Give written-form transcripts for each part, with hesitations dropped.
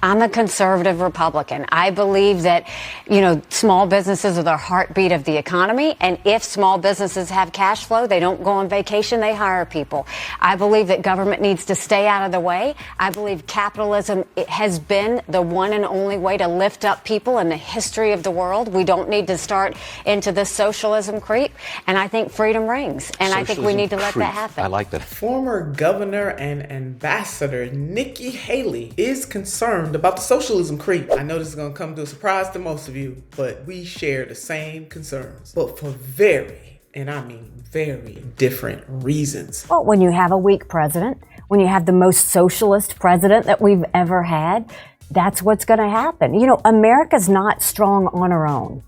I'm a conservative Republican. I believe that, small businesses are the heartbeat of the economy. And if small businesses have cash flow, they don't go on vacation, they hire people. I believe that government needs to stay out of the way. I believe capitalism has been the one and only way to lift up people in the history of the world. We don't need to start into this socialism creep. And I think freedom rings. And I think we need to let that happen. I like that. Former Governor and Ambassador Nikki Haley is concerned about the socialism creep. I know this is going to come to a surprise to most of you, but we share the same concerns, but for very, and I mean very different reasons. Well, when you have a weak president, when you have the most socialist president that we've ever had, that's what's going to happen. America's not strong on her own.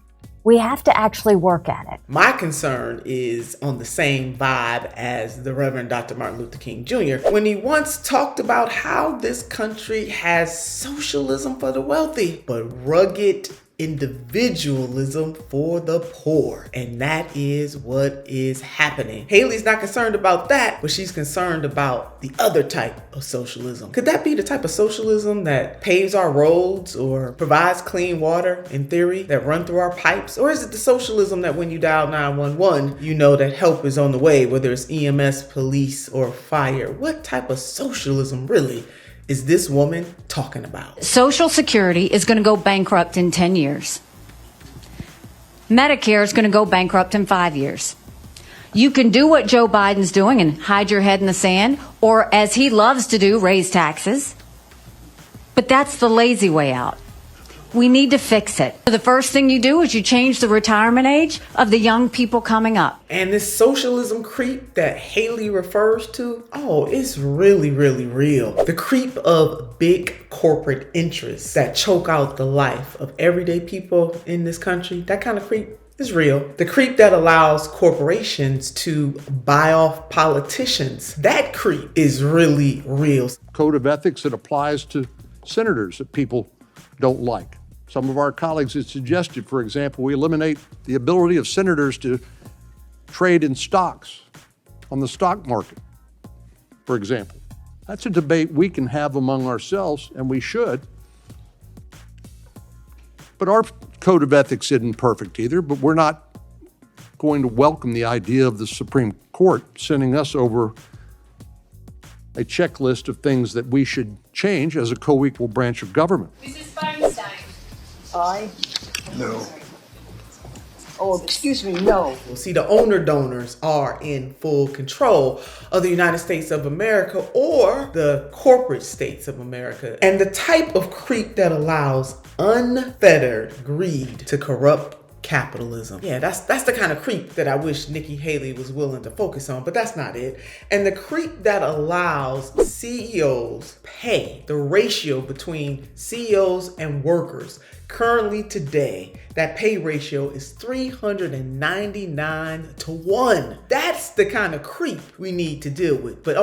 We have to actually work at it. My concern is on the same vibe as the Reverend Dr. Martin Luther King Jr. when he once talked about how this country has socialism for the wealthy, but rugged individualism for the poor. And that is what is happening. Haley's not concerned about that, but she's concerned about the other type of socialism. Could that be the type of socialism that paves our roads or provides clean water, in theory, that run through our pipes? Or is it the socialism that when you dial 911, you know that help is on the way, whether it's EMS, police, or fire? What type of socialism really is this woman talking about? Social Security is going to go bankrupt in 10 years. Medicare is going to go bankrupt in 5 years. You can do what Joe Biden's doing and hide your head in the sand, or as he loves to do, raise taxes. But that's the lazy way out. We need to fix it. The first thing you do is you change the retirement age of the young people coming up. And this socialism creep that Haley refers to, it's really, really real. The creep of big corporate interests that choke out the life of everyday people in this country, that kind of creep is real. The creep that allows corporations to buy off politicians, that creep is really real. Code of ethics that applies to senators that people don't like. Some of our colleagues have suggested, for example, we eliminate the ability of senators to trade in stocks on the stock market, for example. That's a debate we can have among ourselves, and we should. But our code of ethics isn't perfect either, but we're not going to welcome the idea of the Supreme Court sending us over a checklist of things that we should change as a co-equal branch of government. Mrs. Feinstein. Aye. No. Oh, excuse me, no. Well, see, the owner donors are in full control of the United States of America or the corporate states of America. And the type of creep that allows unfettered greed to corrupt capitalism. Yeah, that's the kind of creep that I wish Nikki Haley was willing to focus on, but that's not it. And the creep that allows CEOs pay, the ratio between CEOs and workers, currently today, that pay ratio is 399 to 1. That's the kind of creep we need to deal with. But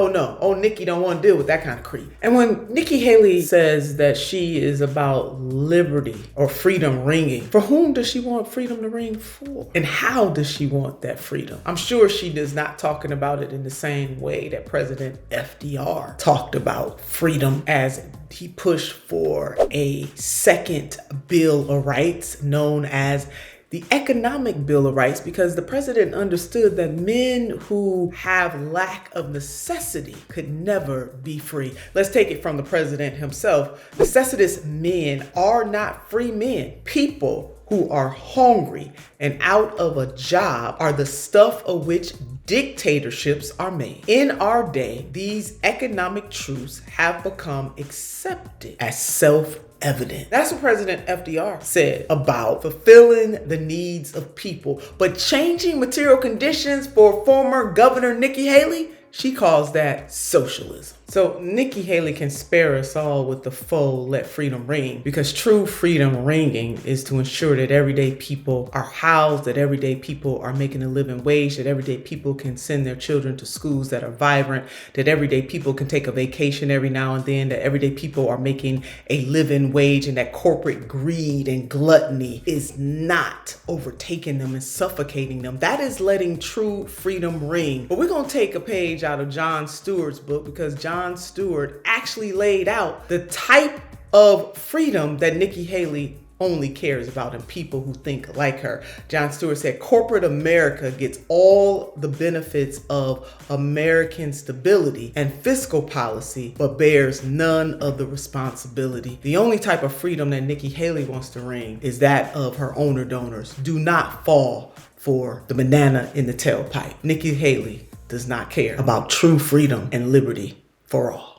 Nikki don't want to deal with that kind of creep. And when Nikki Haley says that she is about liberty or freedom ringing, for whom does she want freedom to ring for? And how does she want that freedom? I'm sure she is not talking about it in the same way that President FDR talked about freedom, as he pushed for a second Bill of Rights known as the Economic Bill of Rights, because the president understood that men who have lack of necessity could never be free. Let's take it from the president himself. Necessitous men are not free men. People who are hungry and out of a job are the stuff of which dictatorships are made. In our day, these economic truths have become accepted as self-evident. That's what President FDR said about fulfilling the needs of people. But changing material conditions for former Governor Nikki Haley, she calls that socialism. So Nikki Haley can spare us all with the faux let freedom ring, because true freedom ringing is to ensure that everyday people are housed, that everyday people are making a living wage, that everyday people can send their children to schools that are vibrant, that everyday people can take a vacation every now and then, that everyday people are making a living wage, and that corporate greed and gluttony is not overtaking them and suffocating them. That is letting true freedom ring. But we're going to take a page out of Jon Stewart's book, because Jon Stewart actually laid out the type of freedom that Nikki Haley only cares about and people who think like her. Jon Stewart said, corporate America gets all the benefits of American stability and fiscal policy, but bears none of the responsibility. The only type of freedom that Nikki Haley wants to ring is that of her owner donors. Do not fall for the banana in the tailpipe. Nikki Haley does not care about true freedom and liberty for all.